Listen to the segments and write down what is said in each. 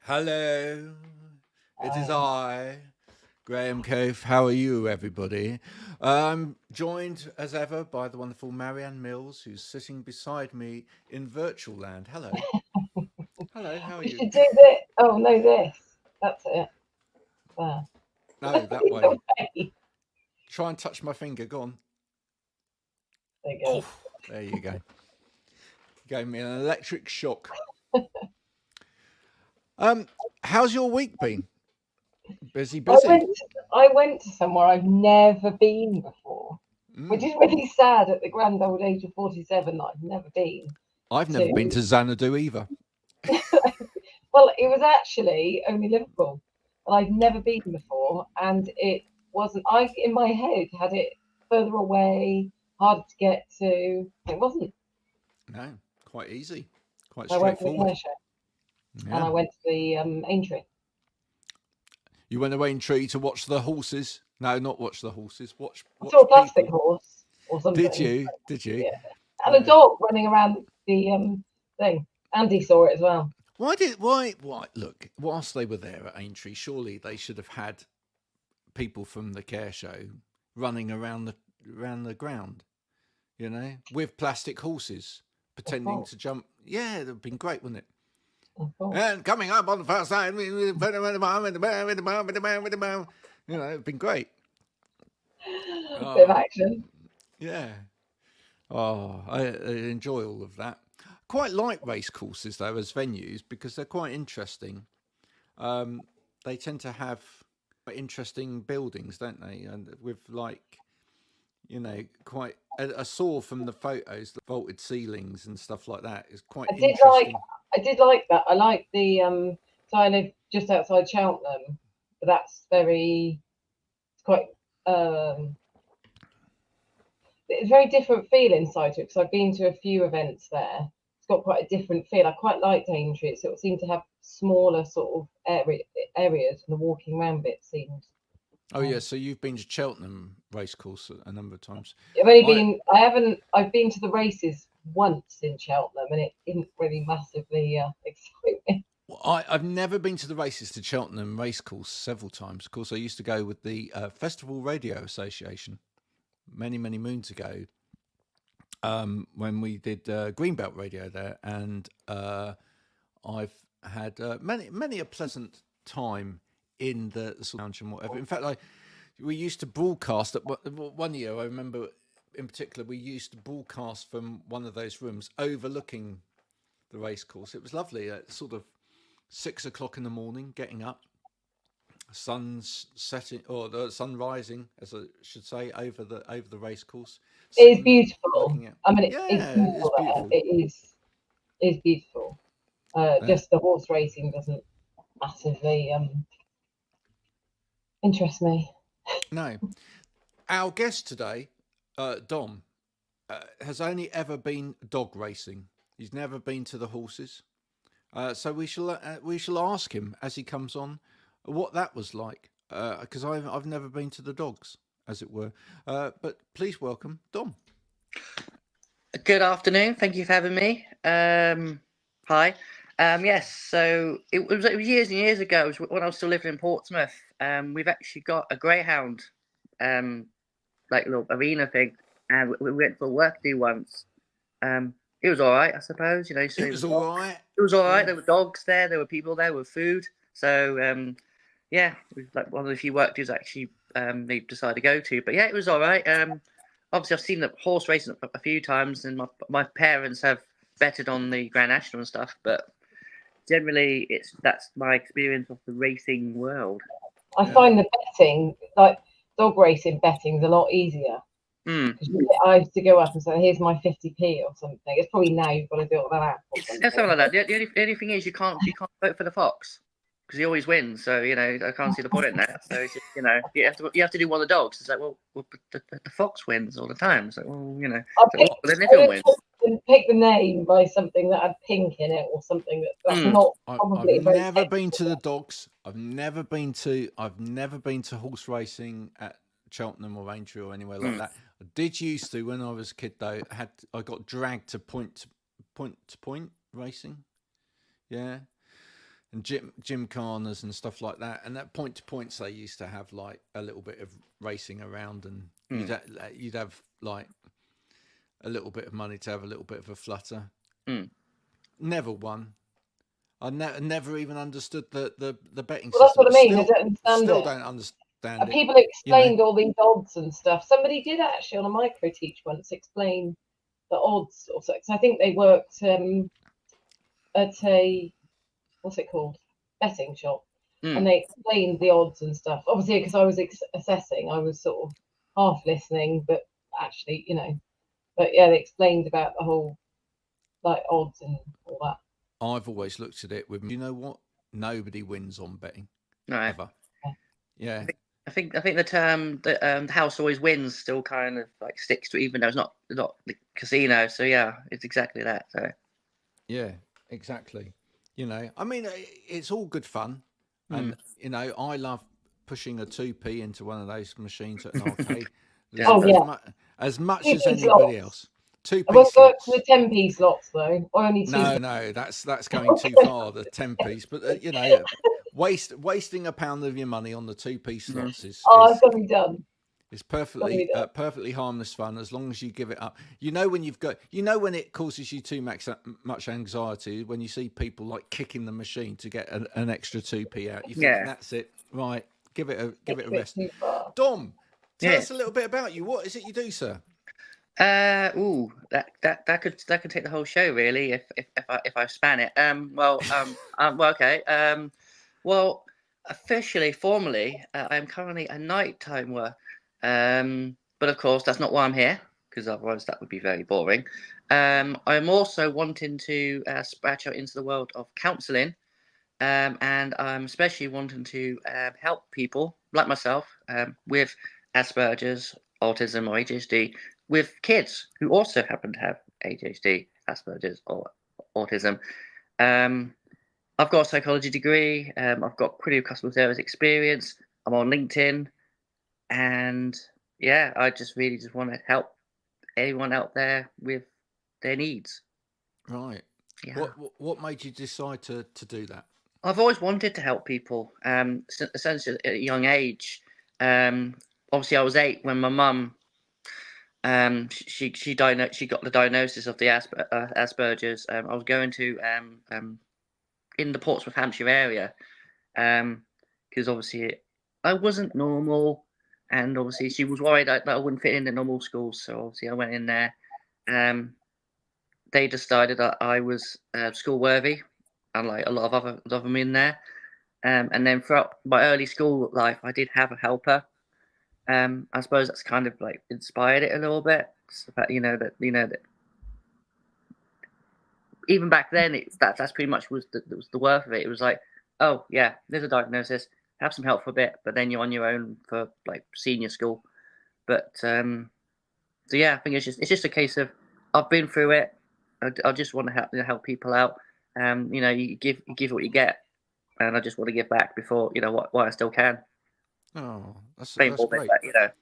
Hello, it is Uh, I, Graham Coath. How are you, everybody? I'm joined as ever by the wonderful Marianne Mills, who's sitting beside me in virtual land. Hello. Hello, how are we you? should do this. Oh no, this. That's it. There. No, that way. Okay. Try and touch my finger. Go on. There you Oh, go. there you go. Gave me an electric shock. Um, how's your week been? Busy, I busy. went. I went to somewhere I've never been before, which Mm. is really sad at the grand old age of 47 that I've never been I've never been to. to Xanadu either. Well, it was actually only Liverpool, but I've never been before, and it wasn't. I in my head had it further away, harder to get to. It wasn't. No, quite easy, quite So I went for the straightforward. care show, and Yeah. I went to the Aintree. You went away in tree to watch the horses. No, not watch the horses. Watch I saw watch a plastic people. horse or Did something. you? Did you? Yeah. And a Yeah. dog running around the thing. Andy saw it as well. Why look, whilst they were there at Aintree, surely they should have had people from the care show running around the ground, with plastic horses Of pretending course. to jump. Yeah, it'd have been great, wouldn't it? Of course. And coming up on the first side, it'd been great. Bit of Oh, action. yeah. Oh, I enjoy all of that. Quite like race courses though as venues because they're quite interesting. Um, they tend to have quite interesting buildings, don't they? And with quite. I saw from the photos the vaulted ceilings and stuff like that is quite I did like interesting. I did like that. I like the so I live just outside Cheltenham, but that's very it's quite it's a very different feel inside to it because I've been to a few events there. It's got quite a different feel. I quite liked Aintree. It sort of seemed to have smaller sort of areas, and the walking around bit seemed. Oh yeah, so you've been to Cheltenham racecourse a number of times. I've only I been. I haven't. I've been to the races once in Cheltenham, and it didn't really massively excite me. I've never been to the races to Cheltenham racecourse several times. Of course, I used to go with the Festival Radio Association many moons ago, when we did Greenbelt Radio there, and I've had many a pleasant time in the sort of lounge and whatever. In fact, we used to broadcast at one year. I remember in particular we used to broadcast from one of those rooms overlooking the racecourse. It was lovely. Sort of 6 o'clock in the morning, getting up, sun's setting or the sun rising, as I should say, over the racecourse, It is sitting beautiful. looking at. I mean, it's Yeah, it's beautiful there. beautiful. It is beautiful. Yeah. Just the horse racing doesn't massively interest me. No, our guest today, Dom, has only ever been dog racing. He's never been to the horses. So we shall ask him as he comes on what that was like, because I've never been to the dogs, as it were. But please welcome Dom. Good afternoon. Thank you for having me. Hi. Yes, so it was years and years ago. It was when I was still living in Portsmouth. We've actually got a greyhound, like little arena thing, and we went for a work do once. It was all right, I suppose. So It was all right. it was all right. Yeah. There were dogs there. There were people there with food. So yeah, it was like one of the few work do's actually they decided to go to. But yeah, it was all right. Obviously, I've seen the horse racing a few times, and my parents have betted on the Grand National and stuff. But generally, that's my experience of the racing world. I find the betting, like dog racing betting, is a lot easier. Mm. I used to go up and say, "Here's my 50p" or something. It's probably now you've got to do it with an app or something. Something like that. The only thing is you can't vote for the fox because he always wins. So I can't see the point in that. So it's just, you have to do one of the dogs. It's like well the fox wins all the time. So then everyone wins. Pick the name by something that had pink in it or something that's not probably I've never been to the dogs. I've never been to horse racing at Cheltenham or Aintree or anywhere like that. I did used to when I was a kid though. I got dragged to point racing. Yeah, and gymkhanas and stuff like that. And at point to points, they used to have like a little bit of racing around, and you'd have like a little bit of money to have a little bit of a flutter. Never won. I never even understood the betting system. Well, that's what I mean. Still, I don't understand still it. don't understand it. People explained all these odds and stuff. Somebody did actually on a micro teach once explain the odds. Also, because I think they worked at a, what's it called, betting shop, and they explained the odds and stuff. Obviously, because I was assessing, I was sort of half listening, but actually, but yeah, they explained about the whole like odds and all that. I've always looked at it with, you know what? Nobody wins on betting. No. Ever. Yeah. I think the term the house always wins still kind of like sticks to it, even though it's not the casino. So yeah, it's exactly that. So yeah, exactly. I mean, it's all good fun, and I love pushing a 2p into one of those machines at an arcade. As much as anybody else. 2p I won't go slots. to the 10p slots though. Only 2. No, that's going too far. The 10p's, but wasting a pound of your money on the 2p slots is it's got to be done. It's perfectly harmless fun as long as you give it up. When it causes you too much anxiety when you see people like kicking the machine to get an extra 2p out. You think that's it, right? Give it a rest. Dom, tell us a little bit about you. What is it you do, sir? That could take the whole show really if I span it. Well, officially, formally, I'm currently a nighttime worker. But of course, that's not why I'm here, because otherwise that would be very boring. I'm also wanting to branch out into the world of counselling, and I'm especially wanting to help people like myself with Asperger's, autism, or ADHD, with kids who also happen to have ADHD, Asperger's, or autism. I've got a psychology degree. I've got pretty customer service experience. I'm on LinkedIn. And yeah, I just really want to help anyone out there with their needs. Right. Yeah. What made you decide to do that? I've always wanted to help people. Since at a young age. Obviously, I was 8 when my mum. She got the diagnosis of the Asperger's. I was going to in the Portsmouth, Hampshire area, because obviously I wasn't normal. And obviously, she was worried that I wouldn't fit in the normal schools. So obviously, I went in there. They decided that I was school worthy, unlike a lot of other them in there. And then throughout my early school life, I did have a helper. I suppose that's kind of like inspired it a little bit. That even back then, that's pretty much was the worth of it. It was like, oh yeah, there's a diagnosis. Have some help for a bit, but then you're on your own for like senior school. But so yeah, I think it's just a case of I've been through it. I just want to help people out. You give what you get, and I just want to give back before what I still can. Oh, that's great. But,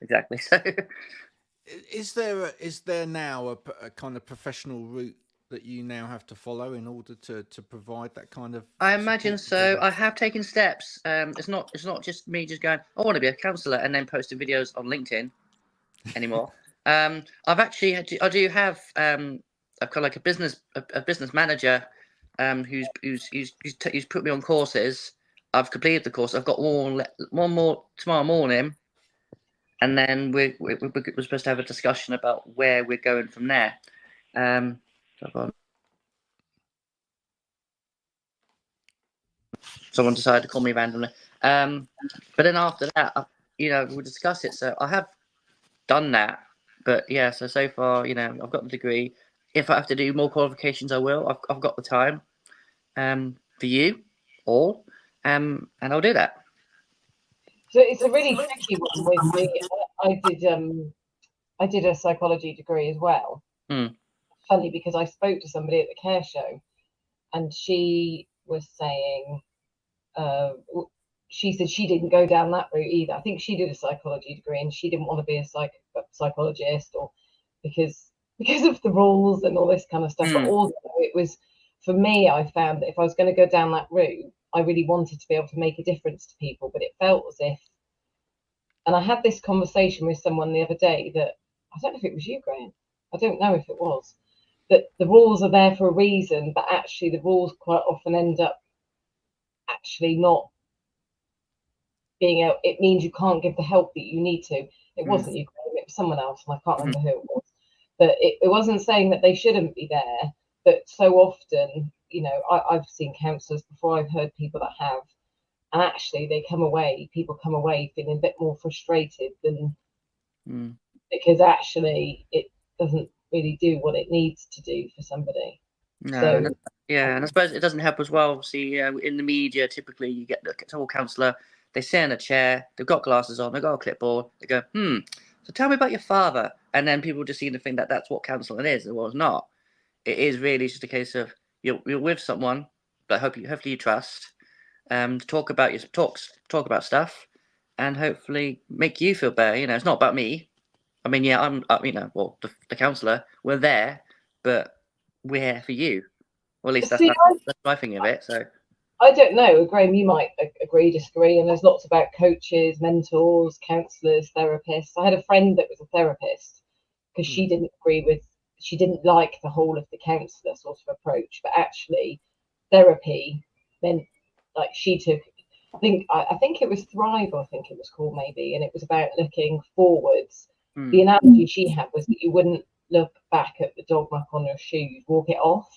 exactly. So, is there now a kind of professional route that you now have to follow in order to provide that kind of? I imagine so. I have taken steps. It's not just me just going, I want to be a counsellor and then posting videos on LinkedIn anymore. I've actually I've got like a business manager who's put me on courses. I've completed the course. I've got one more tomorrow morning, and then we're supposed to have a discussion about where we're going from there. Someone decided to call me randomly. But then after that, we'll discuss it. So I have done that. But yeah, so far, I've got the degree. If I have to do more qualifications, I will. I've got the time for you all, and I'll do that. So it's a really tricky one with me. I did a psychology degree as well. Funny, because I spoke to somebody at the care show, and she was saying, she said she didn't go down that route either. I think she did a psychology degree, and she didn't want to be a psychologist, or because of the rules and all this kind of stuff. But also, it was, for me, I found that if I was going to go down that route, I really wanted to be able to make a difference to people, but it felt as if, and I had this conversation with someone the other day that, I don't know if it was you, Graham, I don't know if it was, that the rules are there for a reason, but actually the rules quite often end up actually not being able, it means you can't give the help that you need to. It wasn't you, Graham, it was someone else, and I can't remember who it was. But it wasn't saying that they shouldn't be there, but so often, you know, I've seen counsellors before, I've heard people that have, and actually people come away feeling a bit more frustrated than, because actually it doesn't really do what it needs to do for somebody. No, So, and I suppose it doesn't help as well. See, in the media, typically you get the tall counsellor, they sit in a chair, they've got glasses on, they've got a clipboard, they go, so tell me about your father. And then people just seem to think that that's what counselling is. Well, it's not. It is really just a case of you're with someone that hopefully you trust, to talk about talk about stuff, and hopefully make you feel better. You know, it's not about me. I mean, yeah, I'm, you know, well, the counsellor, we're there, but we're here for you. Well, at least that's my thing of it. So I don't know, Graham, you might agree, disagree, and there's lots about coaches, mentors, counsellors, therapists. I had a friend that was a therapist because she didn't like the whole of the counsellor sort of approach, but actually therapy meant, like, she took, I think it was Thrive, I think it was called maybe, and it was about looking forwards. The analogy she had was that you wouldn't look back at the dog mark on your shoe, you'd walk it off.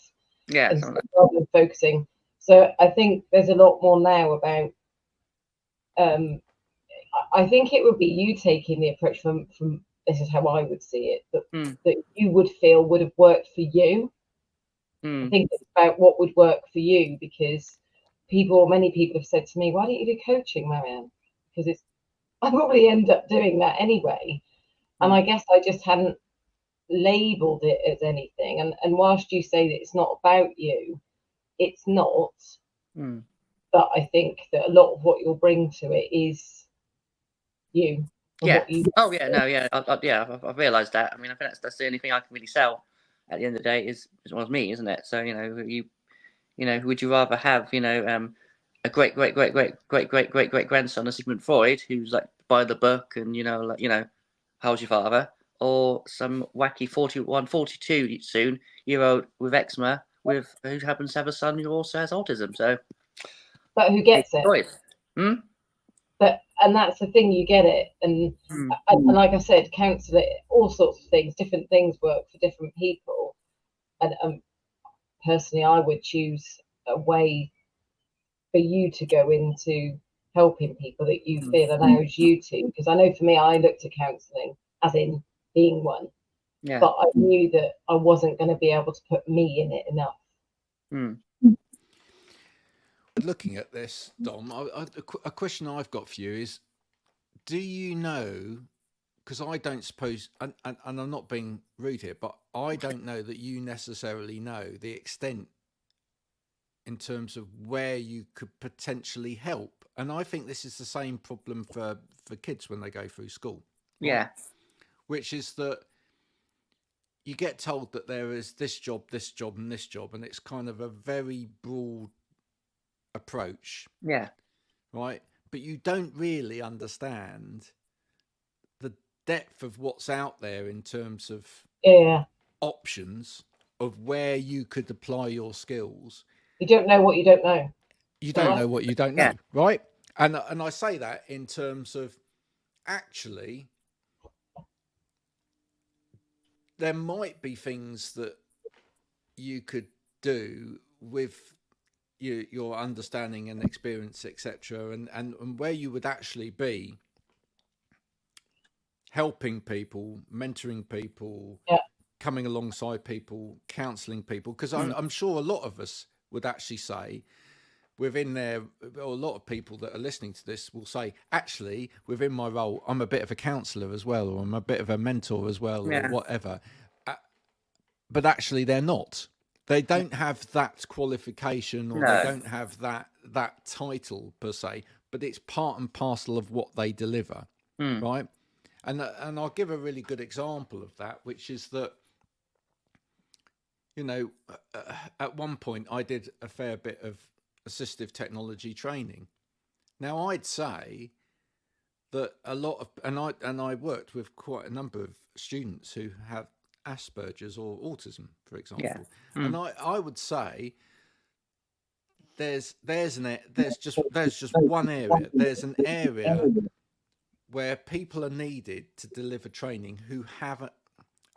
Yeah, and rather than focusing. So I think there's a lot more now about, I think it would be you taking the approach from this is how I would see it, that you would feel would have worked for you. I think it's about what would work for you, because many people have said to me, why don't you do coaching, Marianne? Because I probably end up doing that anyway. And I guess I just hadn't labelled it as anything. And whilst you say that it's not about you, it's not. But I think that a lot of what you'll bring to it is you. Yeah. I've realised that. I mean, I think that's the only thing I can really sell at the end of the day is me, isn't it? So, you know, would you rather have, you know, a great grandson of Sigmund Freud who's like by the book and, you know, like, you know, how's your father? Or some wacky 42 soon year old with eczema who happens to have a son who also has autism. So, but who gets it? And that's the thing, you get it. And like I said, counselling, all sorts of things, different things work for different people. And personally, I would choose a way for you to go into helping people that you feel allows you to. Because I know for me, I looked at counselling as in being one, but I knew that I wasn't going to be able to put me in it enough. Looking at this, Dom, a question I've got for you is, do you know, because I don't suppose, and I'm not being rude here, but I don't know that you necessarily know the extent in terms of where you could potentially help. And I think this is the same problem for kids when they go through school. Right? Yeah. Which is that you get told that there is this job, and this job, and it's kind of a very broad approach. Yeah. Right? But you don't really understand the depth of what's out there in terms of options of where you could apply your skills. You don't know what you don't know. You don't know what you don't know, right? And I say that in terms of, actually, there might be things that you could do with your understanding and experience, etc., and where you would actually be helping people, mentoring people, coming alongside people, counselling people, because I'm sure a lot of us would actually say within there, or a lot of people that are listening to this will say, actually, within my role, I'm a bit of a counsellor as well, or I'm a bit of a mentor as well, or whatever. But actually, they're not. They don't have that qualification, or they don't have that title per se, but it's part and parcel of what they deliver, right? And I'll give a really good example of that, which is that, you know, at one point I did a fair bit of assistive technology training. Now, I'd say that a lot of, and I worked with quite a number of students who have Asperger's or autism, for example, and I would say there's just one area. There's an area where people are needed to deliver training who have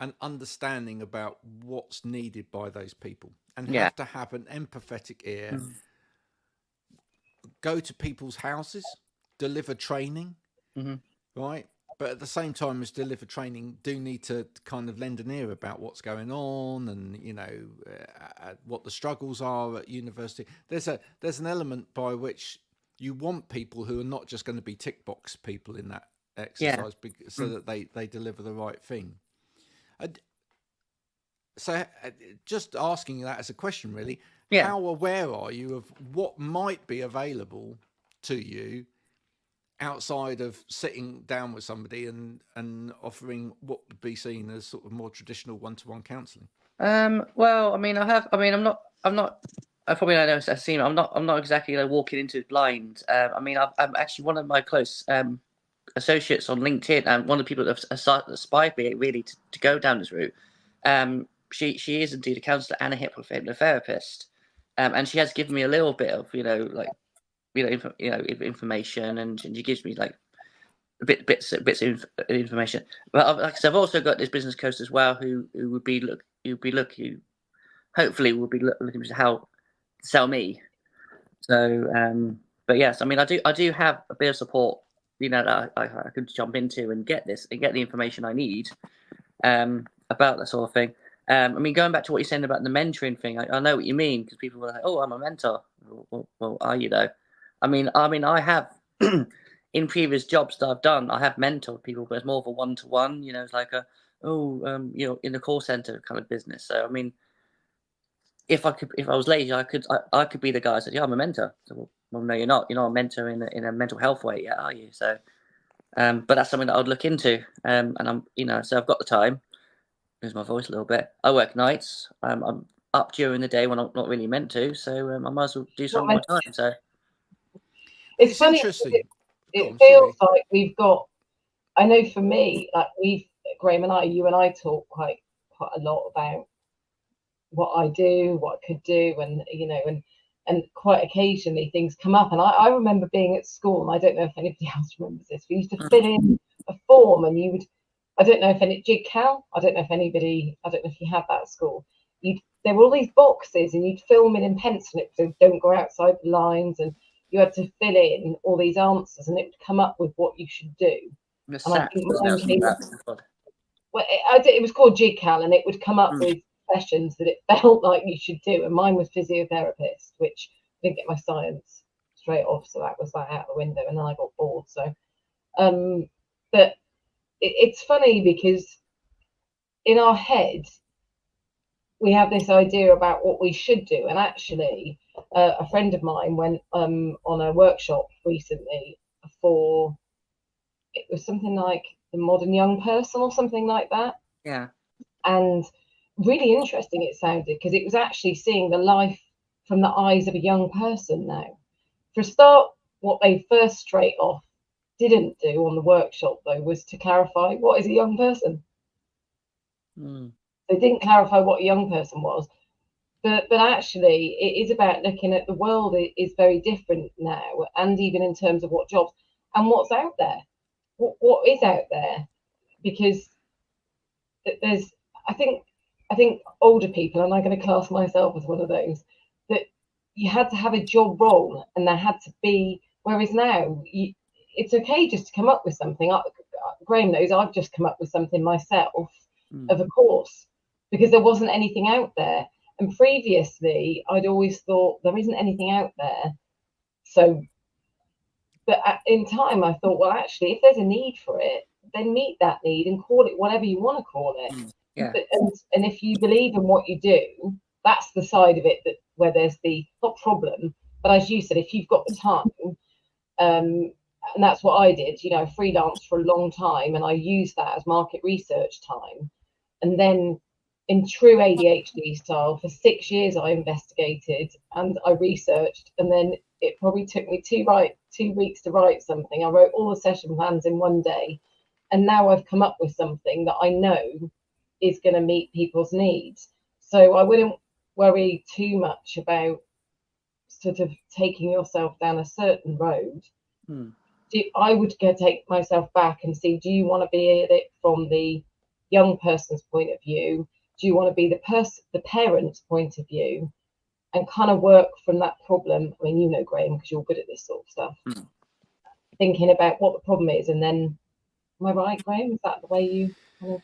an understanding about what's needed by those people, and have to have an empathetic ear. Go to people's houses, deliver training, right? But at the same time as deliver training, do need to kind of lend an ear about what's going on, and what the struggles are at university. There's an element by which you want people who are not just going to be tick box people in that exercise, so that they deliver the right thing. So just asking that as a question, really, how aware are you of what might be available to you outside of sitting down with somebody and offering what would be seen as sort of more traditional one-to-one counselling? Well, I probably don't know. I'm not exactly walking into it blind. I'm actually one of my close associates on LinkedIn, and one of the people that have inspired me really to go down this route. She is indeed a counsellor and a hypnotherapist, and she has given me a little bit of information, and she gives me like bits of information. But like I said, I've also got this business coach as well, who would be looking to how to sell me. So, but yes, I do have a bit of support, that I could jump into and get the information I need about that sort of thing. Going back to what you're saying about the mentoring thing, I know what you mean, because people were like, "Oh, I'm a mentor." Well, are you though? I have in previous jobs that I've done, I have mentored people, but it's more of a one-to-one. It's like in the call center kind of business. So if I was lazy, I could be the guy that said, "Yeah, I'm a mentor." So, well, no, you're not. You're not a mentor in a mental health way yet, are you? So, but that's something that I'd look into. And so I've got the time. Lose my voice a little bit. I work nights. I'm up during the day when I'm not really meant to. So I might as well do some more time. So it's funny. Interesting. It feels like we've got. I know for me, like Graham and you and I talk quite a lot about what I do, what I could do, and quite occasionally things come up. And I remember being at school, and I don't know if anybody else remembers this. We used to fill in a form, and you would. I don't know if JigCal. I don't know if you had that at school. There were all these boxes, and you'd fill them in pencil. It so don't go outside the lines, and you had to fill in all these answers, and it would come up with what you should do. It was called JigCal, and it would come up with sessions that it felt like you should do. And mine was physiotherapist, which I didn't get my science straight off, so that was that out the window. And then I got bored. So, but it's funny because in our head we have this idea about what we should do, and actually a friend of mine went on a workshop recently for, it was something like the modern young person or something like that, and really interesting it sounded, because it was actually seeing the life from the eyes of a young person. Now, for a start, what they first straight off didn't do on the workshop, though, was to clarify what is a young person. They didn't clarify what a young person was, but actually it is about looking at the world. It is very different now, and even in terms of what jobs and what's out there, what is out there, because there's, I think older people, and I'm going to class myself as one of those, that you had to have a job role, and there had to be, whereas now it's okay just to come up with something. Graham knows I've just come up with something myself of a course, because there wasn't anything out there. And previously, I'd always thought there isn't anything out there. So, but in time, I thought, well, actually, if there's a need for it, then meet that need and call it whatever you want to call it. And if you believe in what you do, that's the side of it where there's the not problem, but as you said, if you've got the time, and that's what I did. Freelance for a long time, and I used that as market research time. And then in true ADHD style, for 6 years I investigated and I researched, and then it probably took me 2 weeks to write something. I wrote all the session plans in one day, and now I've come up with something that I know is going to meet people's needs. So I wouldn't worry too much about sort of taking yourself down a certain road. I would take myself back and see, do you want to be at it from the young person's point of view? Do you want to be the parent's point of view, and kind of work from that problem? I mean, you know, Graham, because you're good at this sort of stuff. Thinking about what the problem is, and then, am I right, Graham? Is that the way you kind of...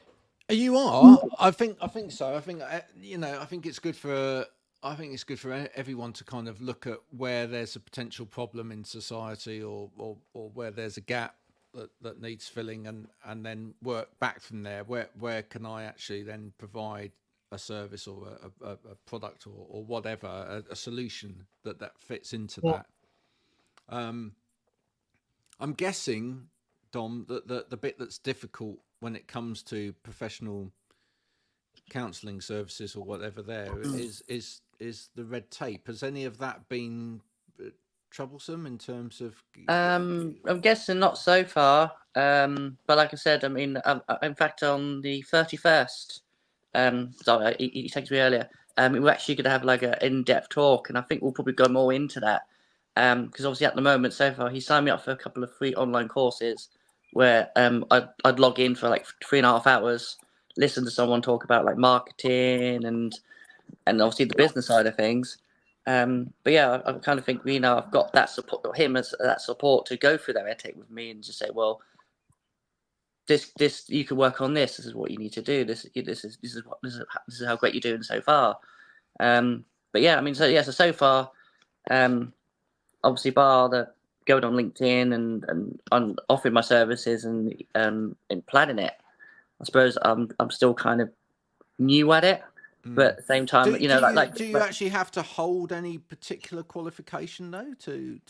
You are. I think so. I think, you know, I think it's good for everyone to kind of look at where there's a potential problem in society, or where there's a gap that needs filling, and then work back from there. Where can I actually then provide a service or a product or whatever, a solution that fits into that. I'm guessing, Dom, that the bit that's difficult when it comes to professional counselling services or whatever is the red tape. Has any of that been troublesome in terms of... I'm guessing not so far, but like I said, I mean, in fact, on the 31st, sorry, he texted me earlier, we're actually going to have like an in-depth talk, and I think we'll probably go more into that, because obviously at the moment, so far, he signed me up for a couple of free online courses where I'd log in for like 3.5 hours, listen to someone talk about like marketing and obviously the business side of things. But yeah, I kind of think, you know, I've got that support, him as that support to go through that edtech with me and just say, well, this you can work on this. This is what you need to do. This is how great you're doing so far. But yeah, I mean, so far, obviously, bar the going on LinkedIn and on offering my services and planning it, I suppose I'm still kind of new at it. But at the same time, do you actually have to hold any particular qualification though to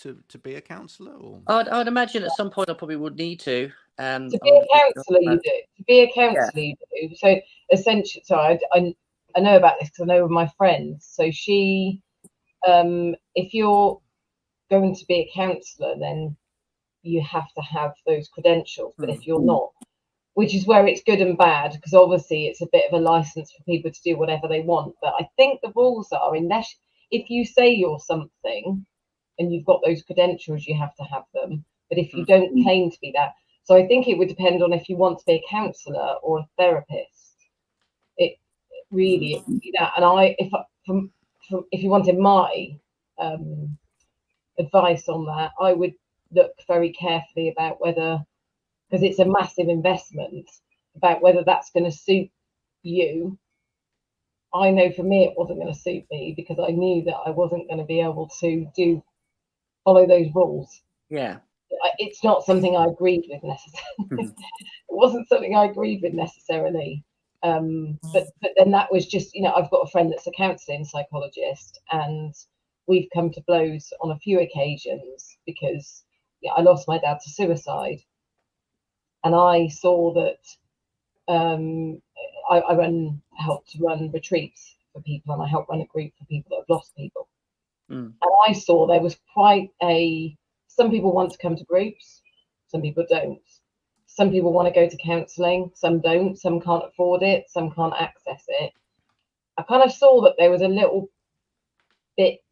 be a counsellor? Or I'd imagine at some point I probably would need to. To be a counsellor, you do. To be a counsellor, you do. So essentially, I know about this because I know of my friends. So she, if you're going to be a counsellor, then you have to have those credentials. But if you're not, which is where it's good and bad, because obviously it's a bit of a license for people to do whatever they want. But I think the rules are, unless if you say you're something and you've got those credentials, you have to have them. But if you don't claim to be that, so I think it would depend on if you want to be a counsellor or a therapist. It really would be that. And if you wanted my advice on that, I would look very carefully about whether, because it's a massive investment, about whether that's going to suit you. I know for me it wasn't going to suit me because I knew that I wasn't going to be able to follow those rules. Yeah. It's not something I agreed with necessarily. It wasn't something I agreed with necessarily. But then that was just, you know, I've got a friend that's a counselling psychologist, and we've come to blows on a few occasions because I lost my dad to suicide. And I saw that I helped run retreats for people, and I helped run a group for people that have lost people. And I saw there was quite some people want to come to groups, some people don't. Some people want to go to counselling, some don't, some can't afford it, some can't access it. I kind of saw that there was a little bit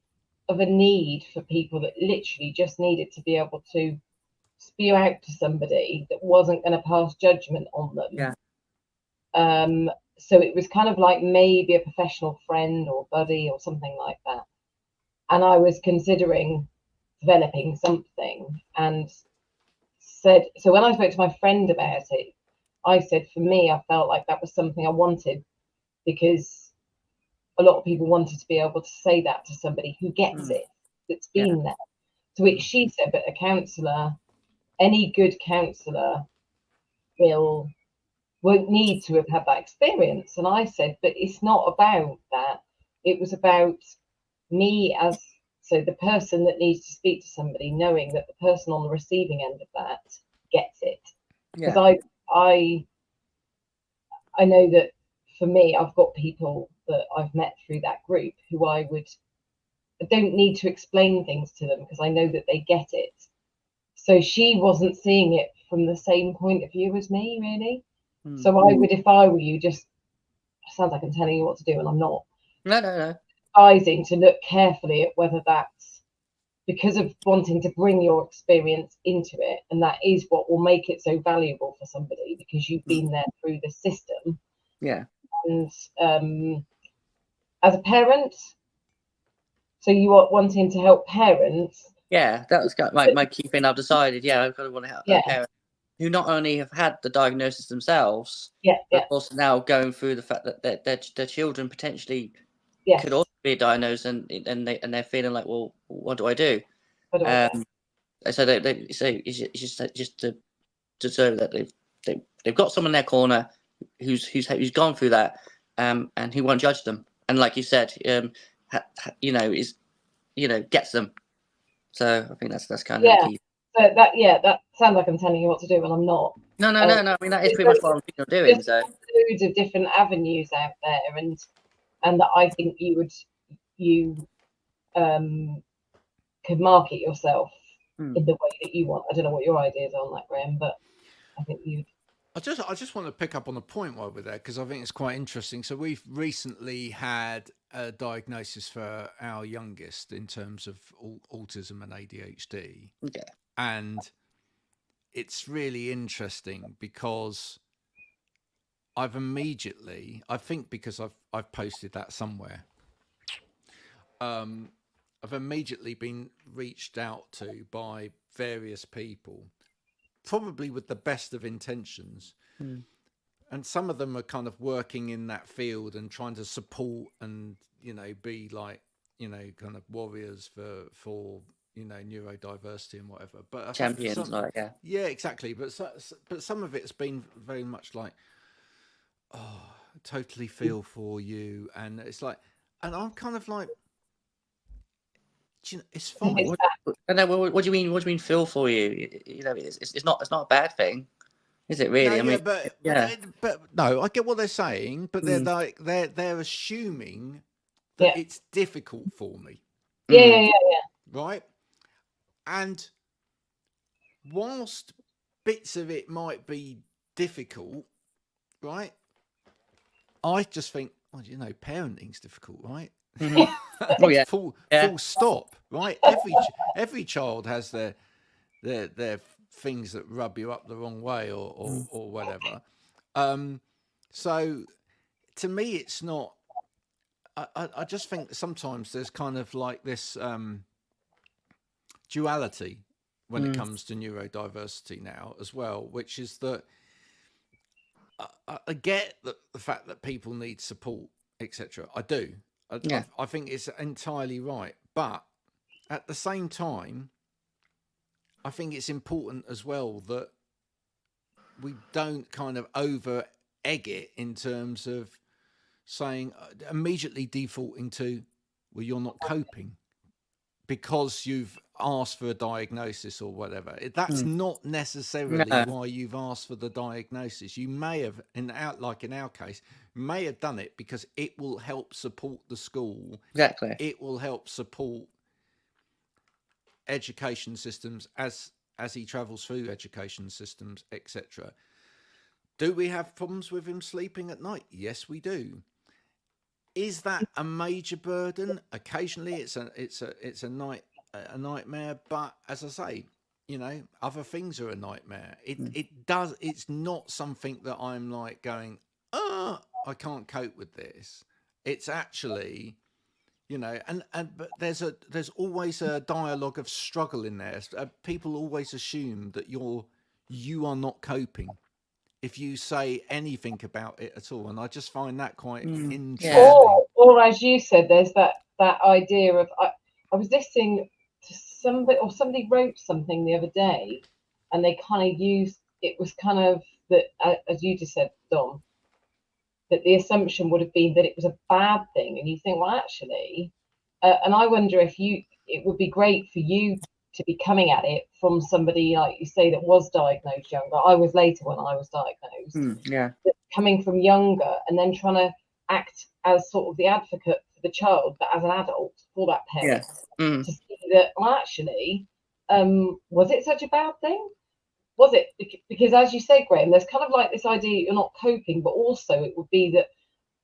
of a need for people that literally just needed to be able to spew out to somebody that wasn't going to pass judgment on them. Yeah. So it was kind of like maybe a professional friend or buddy or something like that. And I was considering developing something, and said, so when I spoke to my friend about it, I said, for me, I felt like that was something I wanted, because a lot of people wanted to be able to say that to somebody who gets it, that's been there. To which she said, but a counsellor, any good counsellor won't need to have had that experience. And I said, but it's not about that. It was about me as, so the person that needs to speak to somebody, knowing that the person on the receiving end of that gets it. Because I know that for me, I've got people that I've met through that group who I don't need to explain things to them because I know that they get it. So she wasn't seeing it from the same point of view as me, really. So I would, if I were you, just sounds like I'm telling you what to do, and I'm not. No. Advising to look carefully at whether that's because of wanting to bring your experience into it, and that is what will make it so valuable for somebody because you've been there through the system. Yeah. And as a parent, so you are wanting to help parents. Yeah, that was my key thing. I've decided, I kind of want to help parents who not only have had the diagnosis themselves, but also now going through the fact that their children potentially could also be diagnosed, and they're feeling like, well, what do I do? So it's just to so that they've got someone in their corner who's gone through that, and who won't judge them, and like you said, gets them. So I think that's kind of the key. So that sounds like I'm telling you what to do, and I'm not. No. I mean, that is pretty much what I'm thinking of doing. So loads of different avenues out there, and that I think you could market yourself in the way that you want. I don't know what your ideas are on that, Graham, but I think you. I just want to pick up on the point while we're there because I think it's quite interesting. So we've recently had a diagnosis for our youngest in terms of autism and ADHD. Okay. And it's really interesting because I've immediately, I think because I've posted that somewhere, I've immediately been reached out to by various people, probably with the best of intentions. And some of them are kind of working in that field and trying to support and, be like, kind of warriors for neurodiversity and whatever. But champions, yeah, exactly. But some of it's been very much like, oh, I totally feel for you, and it's like, and I'm kind of like, it's fine. What do you mean? What do you mean? Feel for you? It's not a bad thing, is it really? No, I mean, but no, I get what they're saying, but they're like they're assuming that it's difficult for me. Yeah. Right. And whilst bits of it might be difficult, right? I just think, well, parenting's difficult, right? Oh yeah. Full stop, right? Every child has their things that rub you up the wrong way or whatever. So to me, it's not. I just think sometimes there's kind of like this duality when it comes to neurodiversity now as well, which is that I get the fact that people need support, etc. I do. I think it's entirely right. But at the same time, I think it's important as well that we don't kind of over egg it in terms of saying immediately defaulting to, well, you're not coping because you've asked for a diagnosis or whatever. That's not necessarily why you've asked for the diagnosis. You may have, like in our case, may have done it because it will help support the school. Exactly. It will help support education systems as he travels through education systems, etc. Do we have problems with him sleeping at night? Yes, we do. Is that a major burden? Occasionally, it's a nightmare. But as I say, other things are a nightmare. It's not something that I'm like going, I can't cope with this. It's actually, but there's always a dialogue of struggle in there. People always assume that you are not coping if you say anything about it at all, and I just find that quite interesting. Or as you said, there's that idea of I was listening to somebody wrote something the other day, and they kind of used it was kind of that as you just said, Dom, that the assumption would have been that it was a bad thing, and you think, well, actually, and I wonder if it would be great for you to be coming at it from somebody, like you say, that was diagnosed younger. I was later when I was diagnosed. Yeah. But coming from younger and then trying to act as sort of the advocate for the child, but as an adult for that parent, to see that, well, actually, was it such a bad thing? Was it? Because as you say, Graham, there's kind of like this idea you're not coping, but also it would be that,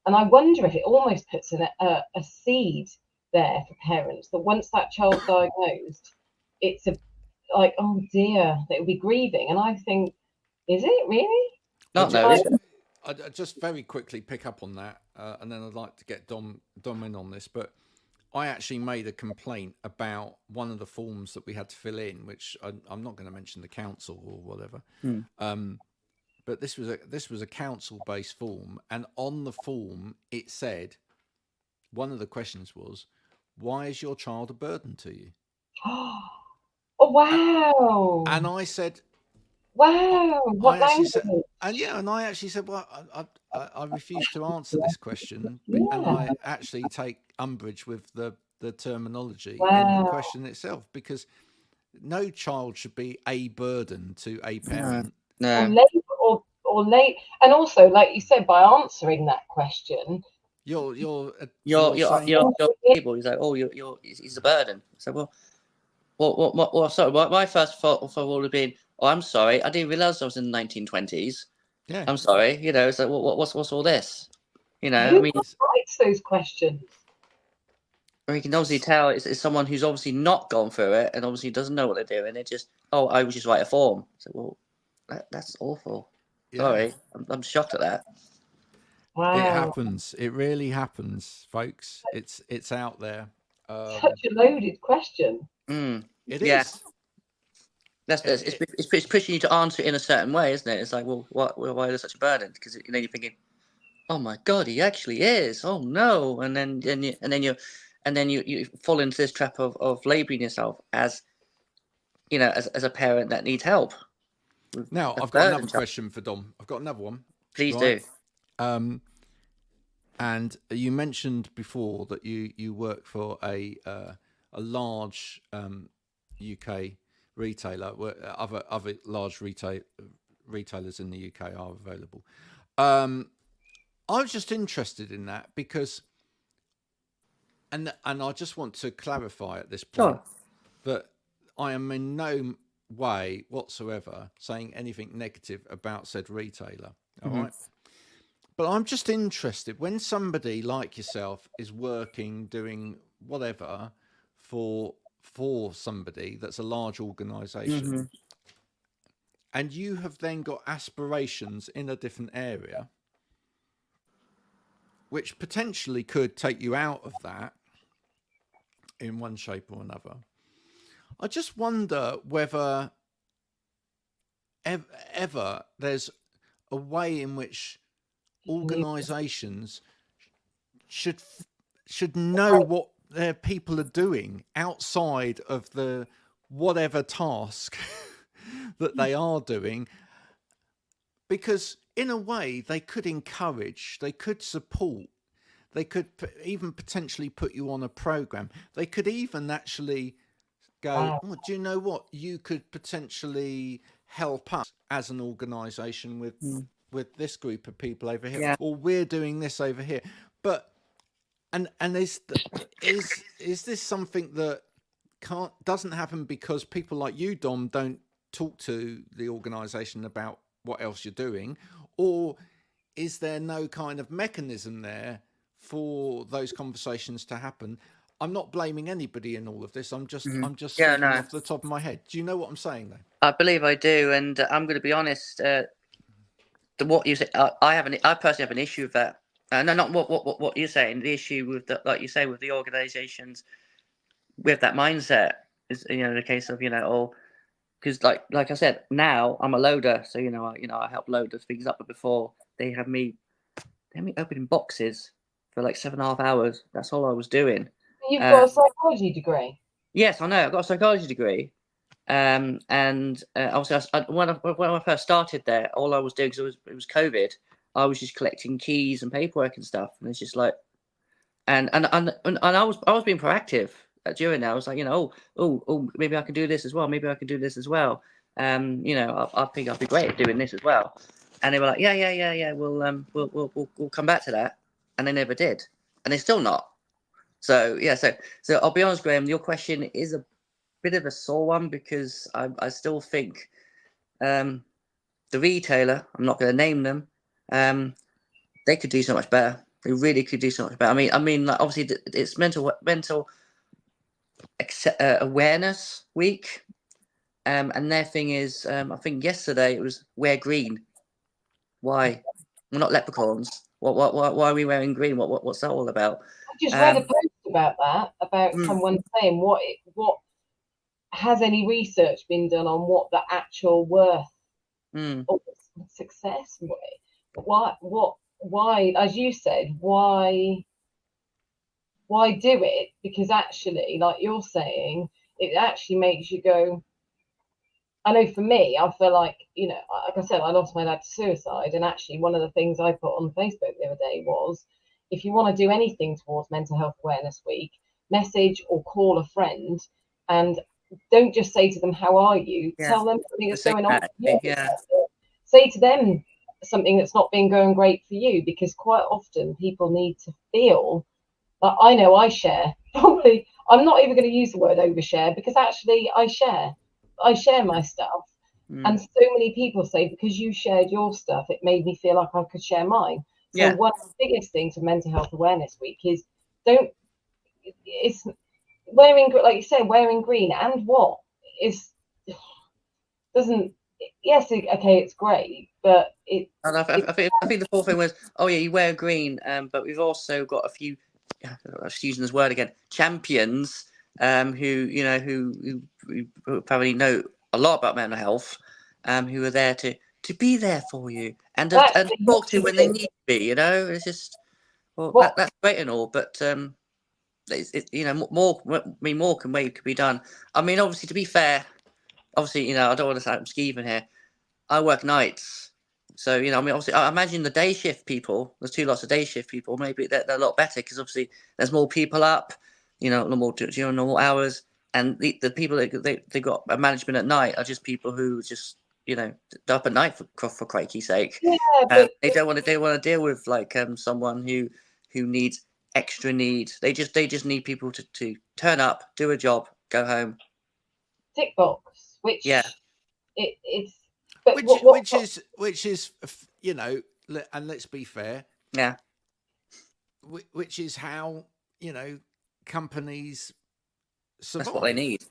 and I wonder if it almost puts in a seed there for parents, that once that child's diagnosed, it's like, oh dear, they will be grieving. And I think, is it really? I just very quickly pick up on that, and then I'd like to get Dom in on this, but I actually made a complaint about one of the forms that we had to fill in, which I'm not going to mention the council or whatever. But this was a council-based form, and on the form it said, one of the questions was, "Why is your child a burden to you?" Oh wow! And I said, "Wow, what language?" And I actually said, "Well, I refuse to answer this question," and I actually take umbrage with the terminology in the question itself, because no child should be a burden to a parent. Or late, and also, like you said, by answering that question, you're able. He's like, oh, he's a burden. So, well, sorry. My first thought would have been, oh, I'm sorry, I didn't realize I was in the 1920s. Yeah, I'm sorry. You know, it's like, what's all this? You know, who writes those questions? You can obviously tell it's someone who's obviously not gone through it and obviously doesn't know what they're doing. They just, oh, I would just write a form. So, well, that's awful. Yeah. Sorry, I'm shocked at that. Wow. It happens. It really happens, folks. It's out there. Such a loaded question. It is. It's pushing you to answer it in a certain way, isn't it? It's like, well, why is it such a burden? Because you're thinking, oh my God, he actually is. Oh no, and then you fall into this trap of labeling yourself as, you know, as a parent that needs help. Now, I've got another question for Dom. I've got another one. Please do. And you mentioned before that you work for a large UK retailer, where other large retailers in the UK are available. I was just interested in that because, and I just want to clarify at this point that I am in no way whatsoever saying anything negative about said retailer. All right. But I'm just interested, when somebody like yourself is working, doing whatever for somebody that's a large organization, and you have then got aspirations in a different area, which potentially could take you out of that in one shape or another. I just wonder whether ever there's a way in which organizations should know what their people are doing outside of the whatever task that they are doing, because in a way they could encourage, they could support, they could even potentially put you on a program. They could even actually go, oh, do you know what, you could potentially help us as an organization with this group of people over here, or we're doing this over here. But and is this something that doesn't happen because people like you, Dom, don't talk to the organization about what else you're doing, or is there no kind of mechanism there for those conversations to happen? I'm not blaming anybody in all of this. I'm just speaking off the top of my head. Do you know what I'm saying, though? I believe I do, and I'm going to be honest. What you say, I personally have an issue with that. No, not what you're saying. The issue with like you say, with the organisations, with that mindset is, you know, the case of, you know, because like I said, now I'm a loader, so I help load those things up. But before they had me opening boxes for like 7.5 hours. That's all I was doing. You've got a psychology degree. Yes, I know. I've got a psychology degree. And obviously, when I first started there, all I was doing, because it was COVID, I was just collecting keys and paperwork and stuff, and it's just like, and I was being proactive, during that. I was like, oh, maybe I can do this as well. Maybe I can do this as well. I think I'd be great at doing this as well. And they were like, yeah. We'll come back to that. And they never did, and they're still not. So yeah, so I'll be honest, Graham. Your question is a bit of a sore one because I still think the retailer, I'm not going to name them, they could do so much better. They really could do so much better. I mean, like, obviously it's mental awareness week, and their thing is, I think yesterday it was wear green. Why? We're not leprechauns. Why are we wearing green? What's that all about? I just read a post about that, about someone saying what has any research been done on what the actual worth of success? Why, as you said, why do it? Because actually, like you're saying, it actually makes you go. I know for me, I feel like, like I said, I lost my dad to suicide. And actually, one of the things I put on Facebook the other day was, if you want to do anything towards Mental Health Awareness Week, message or call a friend, and don't just say to them, how are you? Yeah. Tell them something that's going on. Say to them something that's not been going great for you, because quite often people need to feel like, I know I share. Probably, I'm not even going to use the word overshare, because actually I share my stuff. And so many people say, because you shared your stuff, it made me feel like I could share mine. So one of the biggest things for Mental Health Awareness Week is it's wearing, like you said, wearing green, and what is doesn't. Yes, okay, it's great, but it. And I think the fourth thing was, you wear green, but we've also got a few. I'm just using this word again. Champions, who probably know a lot about mental health, who are there to be there for you and talk to you when they need to be. It's just that's great and all, but more can be done. I mean, obviously, to be fair, I don't want to sound skeeving here. I work nights, so obviously, I imagine the day shift people. There's 2 lots of day shift people. Maybe they're a lot better because obviously there's more people up. Normal hours, and the people that they got a management at night are just people who just up at night for crikey's sake. But they don't want to deal with like someone who needs extra needs. They just need people to turn up, do a job, go home. Tick box, which it's. But which is and let's be fair, which is how companies survive. That's what they need.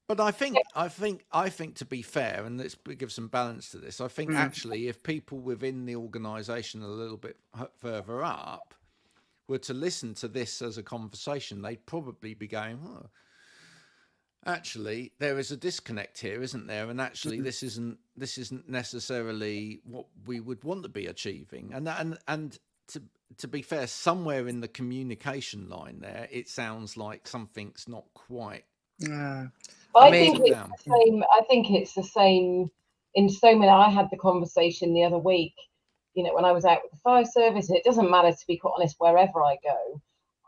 But I think to be fair, and let's give some balance to this, I think actually if people within the organisation a little bit further up were to listen to this as a conversation, they'd probably be going, actually, there is a disconnect here, isn't there? And actually, this isn't necessarily what we would want to be achieving. And to be fair, somewhere in the communication line there, it sounds like something's not quite. I think it's the same. I think it's the same in so many. I had the conversation the other week. When I was out with the fire service, and it doesn't matter, to be quite honest, wherever I go,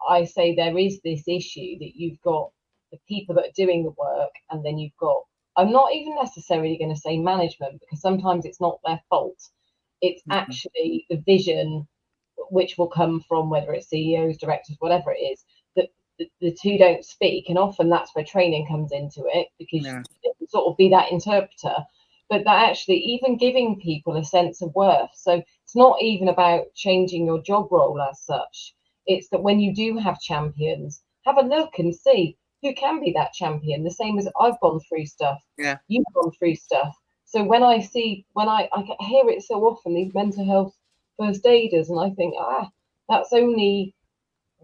I say there is this issue that you've got the people that are doing the work, and then you've got, I'm not even necessarily going to say management, because sometimes it's not their fault. It's actually the vision, which will come from whether it's CEOs, directors, whatever it is, that the two don't speak. And often that's where training comes into it, because you can sort of be that interpreter, but that actually even giving people a sense of worth. So it's not even about changing your job role as such. It's that when you do have champions, have a look and see who can be that champion. The same as I've gone through stuff. You've gone through stuff. So when I hear it so often, these mental health first aiders, and I think, that's only,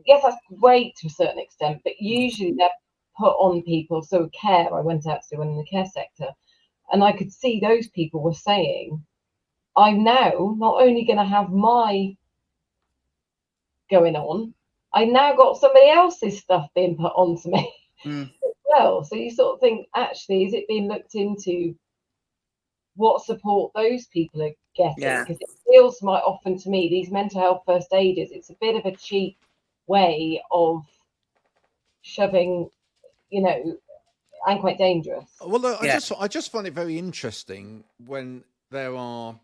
yes, that's great to a certain extent, but usually they're put on people. So care, I went out to one in the care sector, and I could see those people were saying, I'm now not only going to have my going on, I now got somebody else's stuff being put onto me as well. So you sort of think, actually, is it being looked into what support those people are getting? Because it feels quite often to me, these mental health first aiders, it's a bit of a cheap way of shoving, you know, and quite dangerous. Well, look, I just find it very interesting when there are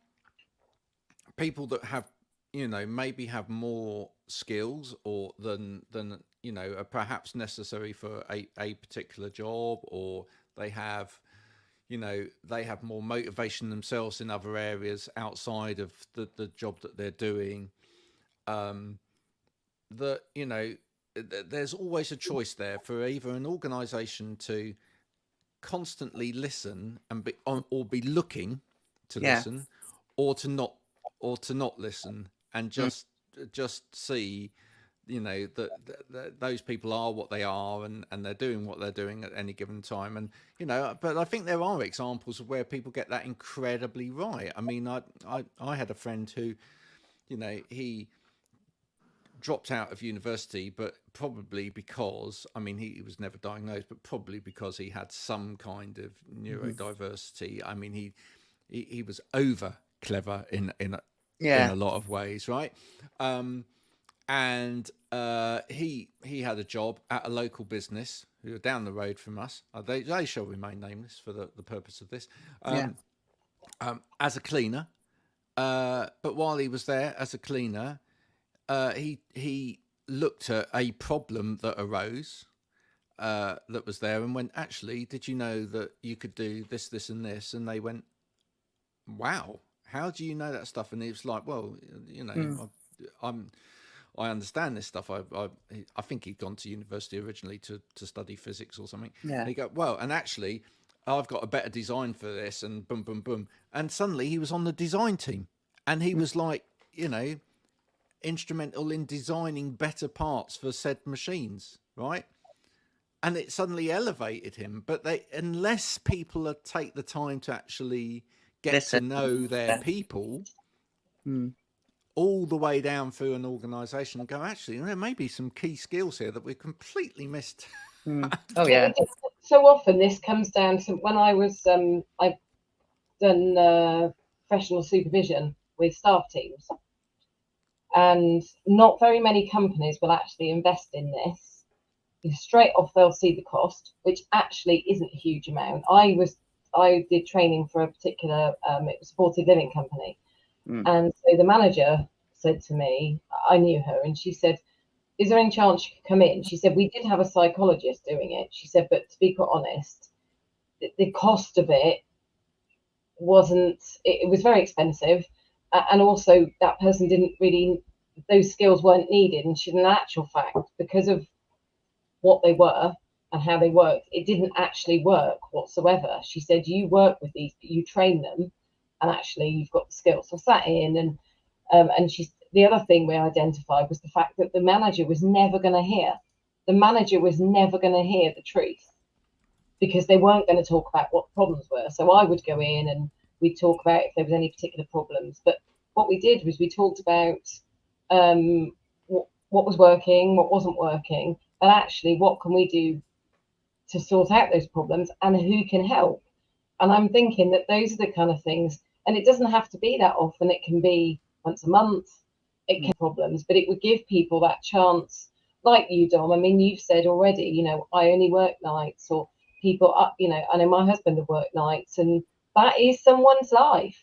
people that have, you know, maybe have more skills or than you know, are perhaps necessary for a particular job, or they have, you know, they have more motivation themselves in other areas outside of the job that they're doing. That, you know, there's always a choice there for either an organization to constantly listen and be or be looking to listen, or to not listen and just see, you know, that those people are what they are, and they're doing what they're doing at any given time. And, you know, but I think there are examples of where people get that incredibly right. I mean, I had a friend who, you know, he dropped out of university, but probably because, I mean, he was never diagnosed, but probably because he had some kind of neurodiversity. I mean, he was over clever in a lot of ways, right? And he had a job at a local business who were down the road from us. They shall remain nameless for the purpose of this. As a cleaner, but while he was there as a cleaner, he looked at a problem that arose that was there, and went, actually, did you know that you could do this, this, and this? And they went, wow, how do you know that stuff? And he was like, well, you know, I understand this stuff. I think he'd gone to university originally to study physics or something. Yeah. And he go, well, and actually, I've got a better design for this, and boom, boom, boom. And suddenly he was on the design team, and he was like, you know, instrumental in designing better parts for said machines, right? And it suddenly elevated him. But unless people take the time to actually get to know their people, all the way down through an organisation, and go, actually, there may be some key skills here that we completely missed. Oh yeah. So often this comes down to when I was I've done professional supervision with staff teams, and not very many companies will actually invest in this. Straight off, they'll see the cost, which actually isn't a huge amount. I did training for a particular it was supported living company, and so the manager said to me, I knew her, and she said, is there any chance you could come in? She said, we did have a psychologist doing it. She said, but to be quite honest, the cost of it wasn't, it was very expensive, and also that person didn't really, those skills weren't needed. And she, in actual fact, because of what they were and how they worked, it didn't actually work whatsoever. She said, you work with these, you train them, and actually you've got the skills. So I sat in, and she's, the other thing we identified was the fact that the manager was never going to hear. The manager was never going to hear the truth, because they weren't going to talk about what problems were. So I would go in and we'd talk about if there was any particular problems. But what we did was we talked about what was working, what wasn't working, and actually what can we do to sort out those problems, and who can help. And I'm thinking that those are the kind of things, and it doesn't have to be that often. It can be once a month, it can be problems, but it would give people that chance, like you, Dom. I mean, you've said already, you know, I only work nights, or people up, you know, I know my husband would work nights, and that is someone's life.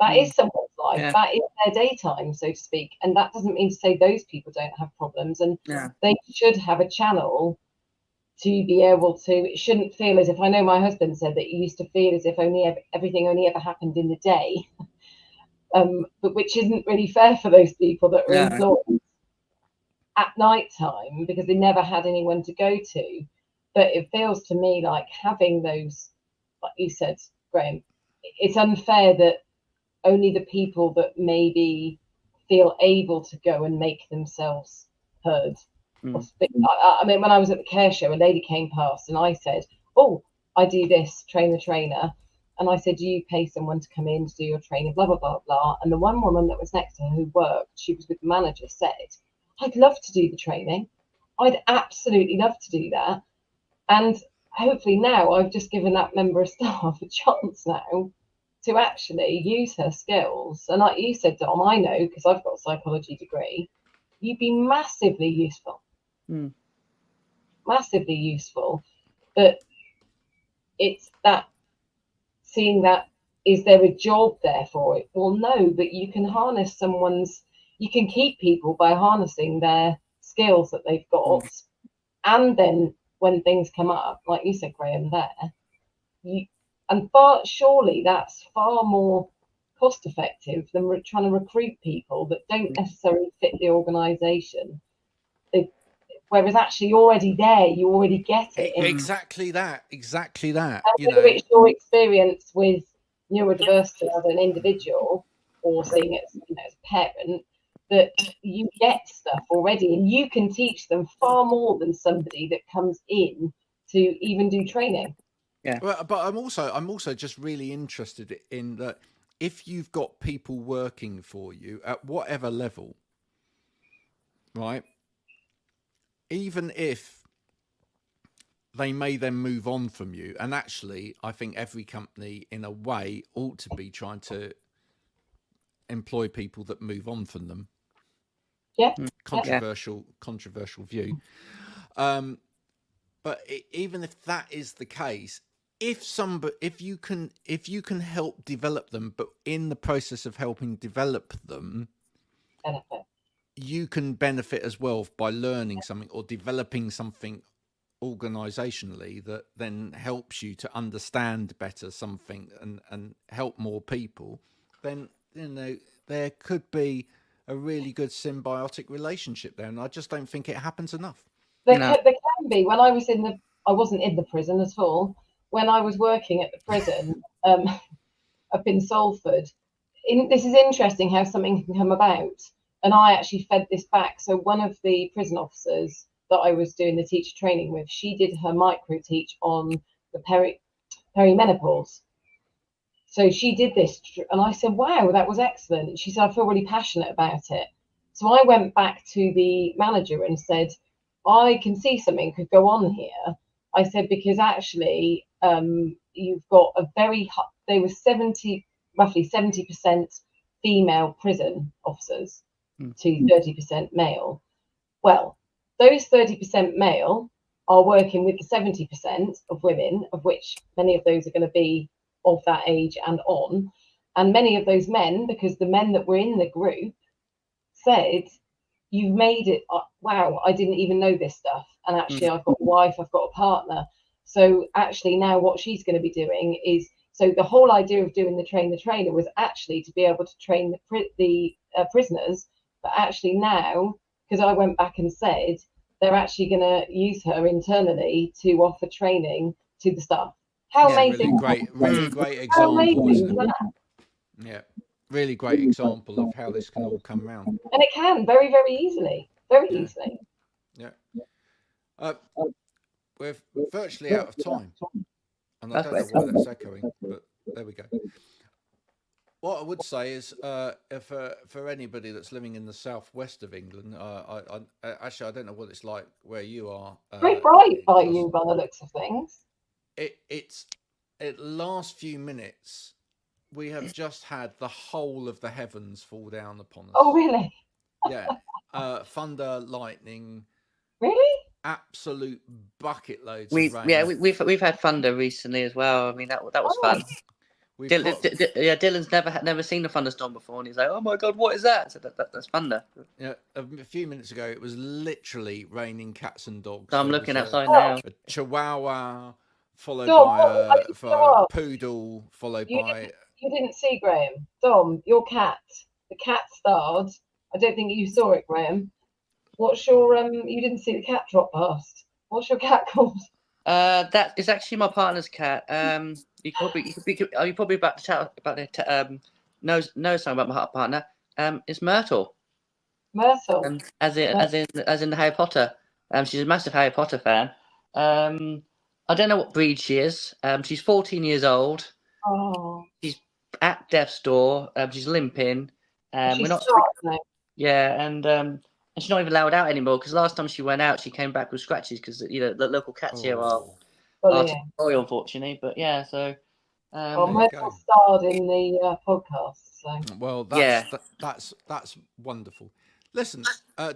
That is someone's life. Yeah. That is their daytime, so to speak. And that doesn't mean to say those people don't have problems, and they should have a channel to be able to. It shouldn't feel as if, I know my husband said that he used to feel as if everything only ever happened in the day, but which isn't really fair for those people that are employed at night time, because they never had anyone to go to. But it feels to me like having those, like you said, Graham, it's unfair that only the people that maybe feel able to go and make themselves heard. I mean, when I was at the care show, a lady came past and I said, oh, I do this, train the trainer. And I said, do you pay someone to come in to do your training, blah, blah, blah, blah. And the one woman that was next to her who worked, she was with the manager, said, I'd love to do the training. I'd absolutely love to do that. And hopefully now I've just given that member of staff a chance now to actually use her skills. And like you said, Dom, I know, because I've got a psychology degree, you'd be massively useful. massively useful. But it's that seeing that, is there a job there for it? Well, no, but you can harness you can keep people by harnessing their skills that they've got. And then when things come up, like you said, Graham, surely that's far more cost effective than trying to recruit people that don't necessarily fit the organisation. Whereas actually already there, you already get it. Exactly that. And whether it's your experience with neurodiversity as an individual or seeing it as a parent, that you get stuff already and you can teach them far more than somebody that comes in to even do training. Yeah. Well, but I'm also just really interested in that if you've got people working for you at whatever level, right? Even if they may then move on from you, and actually, I think every company, in a way, ought to be trying to employ people that move on from them. Yeah. Controversial view. But even if that is the case, if you can help develop them, but in the process of helping develop them, you can benefit as well by learning something or developing something organizationally that then helps you to understand better something and help more people, then there could be a really good symbiotic relationship there, and I just don't think it happens enough. There can be. When I wasn't in the prison at all. When I was working at the prison up in Salford, this is interesting how something can come about. And I actually fed this back. So one of the prison officers that I was doing the teacher training with, she did her micro teach on the perimenopause. So she did this, and I said, wow, that was excellent. She said, I feel really passionate about it. So I went back to the manager and said, I can see something could go on here. I said, because actually you've got they were roughly 70% female prison officers to 30% male. Well, those 30% male are working with the 70% of women, of which many of those are going to be of that age and on. And many of those men, because the men that were in the group said, you've made it, wow, I didn't even know this stuff. And actually, I've got a wife, I've got a partner. So actually now what she's going to be doing is, so the whole idea of doing the train the trainer was actually to be able to train the prisoners. But actually now, because I went back and said, they're actually going to use her internally to offer training to the staff. How amazing. Really great example. Yeah, really great example of how this can all come around. And it can very, very easily. Very easily. Yeah. We're virtually out of time. And I don't know why that's echoing, but there we go. What I would say is, for anybody that's living in the southwest of England, actually I don't know what it's like where you are. Very bright by you, by the looks of things. It's at last few minutes, we have just had the whole of the heavens fall down upon us. Oh, really? Yeah. Thunder, lightning. Really? Absolute bucket loads of rain. Yeah, we've had thunder recently as well. I mean, that was fun. Dylan's never seen a thunderstorm before, and he's like, "Oh my god, what is that?" So that's thunder. Yeah, a few minutes ago, it was literally raining cats and dogs. So I'm looking outside now. A chihuahua, followed by a poodle, followed by. You didn't see Graham. Dom, your cat. The cat starred. I don't think you saw it, Graham. What's your You didn't see the cat drop past. What's your cat called? That is actually my partner's cat. You probably about to chat about it. Know something about my partner. It's Myrtle. Myrtle. As in the Harry Potter. She's a massive Harry Potter fan. I don't know what breed she is. She's 14 years old. Oh. She's at death's door. She's limping. She's Yeah, and she's not even allowed out anymore because last time she went out, she came back with scratches because the local cats here are territorial, unfortunately. But yeah, so. Myrtle starred in the podcast. So. Well, that's wonderful. Listen,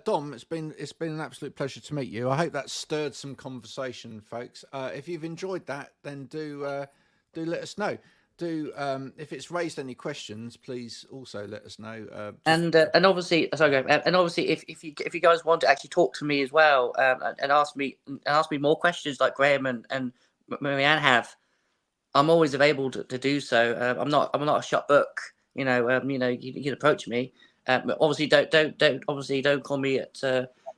Dom, it's been an absolute pleasure to meet you. I hope that stirred some conversation, folks. If you've enjoyed that, then do let us know. If it's raised any questions, please also let us know. And obviously, and obviously, if you guys want to actually talk to me as well, and ask me more questions like Graham and Marianne have, I'm always available to do so. I'm not a shut book. You can approach me. But obviously, don't call me at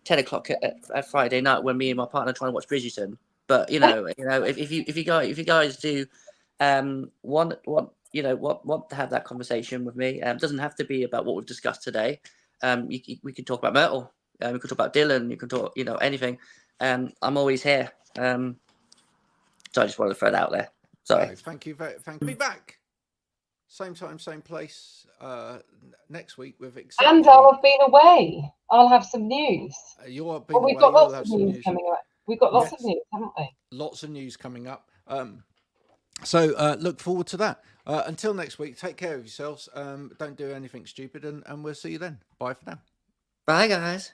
10 o'clock at Friday night when me and my partner are trying to watch Bridgerton. But if you guys do want to have that conversation with me, doesn't have to be about what we've discussed today. We can talk about Myrtle. We could talk about Dylan. You can talk anything. I'm always here. So I just wanted to throw that out there. Sorry. No, thank you. Be back. Same time, same place next week with exactly. And I'll have been away. I'll have some news. We've got lots of news coming up. We've got lots of news, haven't we? Lots of news coming up. So look forward to that. Until next week, take care of yourselves. Don't do anything stupid, and we'll see you then. Bye for now. Bye, guys.